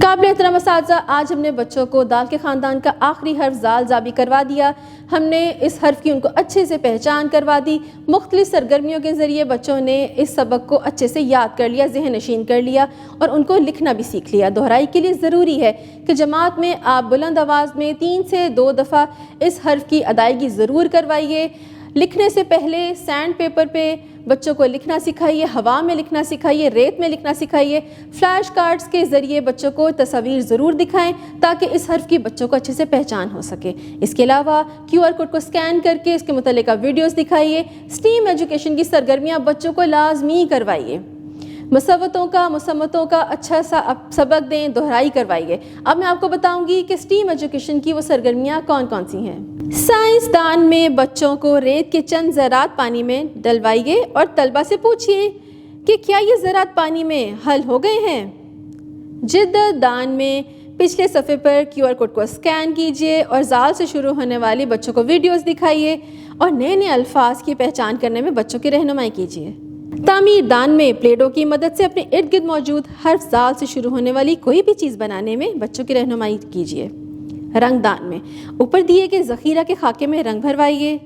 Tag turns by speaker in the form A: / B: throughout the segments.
A: काबिल एहतराम असातिज़ा, आज हमने बच्चों को दाल के ख़ानदान का आखिरी हर्फ ज़ाल ज़ाबी करवा दिया। हमने इस हर्फ की उनको अच्छे से पहचान करवा दी। मुख्तलिफ सरगर्मियों के ज़रिए बच्चों ने इस सबक को अच्छे से याद कर लिया, ज़हन नशीन कर लिया और उनको लिखना भी सीख लिया। दोहराई के लिए ज़रूरी है कि जमात में आप बुलंद आवाज़ में 3 से 2 दफ़ा इस हर्फ की अदायगी ज़रूर करवाइए। लिखने से पहले सैंड पेपर पे बच्चों को लिखना सिखाइए, हवा में लिखना सिखाइए, रेत में लिखना सिखाइए। फ्लैश कार्ड्स के ज़रिए बच्चों को तस्वीर ज़रूर दिखाएं ताकि इस हर्फ की बच्चों को अच्छे से पहचान हो सके। इसके अलावा QR कोड को स्कैन करके इसके मुतालिक वीडियोस दिखाइए। स्टीम एजुकेशन की सरगर्मियाँ बच्चों को लाजमी करवाइए। मुसम्मतों का अच्छा सा सबक दें, दोहराई करवाइए। अब मैं आपको बताऊंगी कि स्टीम एजुकेशन की वो सरगर्मियाँ कौन कौन सी हैं। साइंसदान में बच्चों को रेत के चंद ज़रात पानी में डलवाइए और तलबा से पूछिए कि क्या ये ज़रात पानी में हल हो गए हैं। जिद्दान में पिछले सफ़े पर QR कोड को स्कैन कीजिए और ज़ाल से शुरू होने वाली बच्चों को वीडियोस दिखाइए और नए नए अल्फाज की पहचान करने में बच्चों की रहनुमाई कीजिए। तामीरदान में प्लेडो की मदद से अपने इर्द गिर्द मौजूद हर्फ ज़ाल से शुरू होने वाली कोई भी चीज़ बनाने में बच्चों की रहनुमाई कीजिए। रंगदान में ऊपर दिए गए ज़ख़ीरा के खाके में रंग भरवाइए।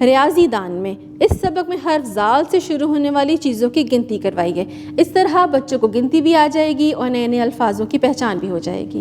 A: रियाजी दान में इस सबक में हर्फ ज़ाल से शुरू होने वाली चीज़ों की गिनती करवाइए। इस तरह बच्चों को गिनती भी आ जाएगी और नए नए अल्फाजों की पहचान भी हो जाएगी।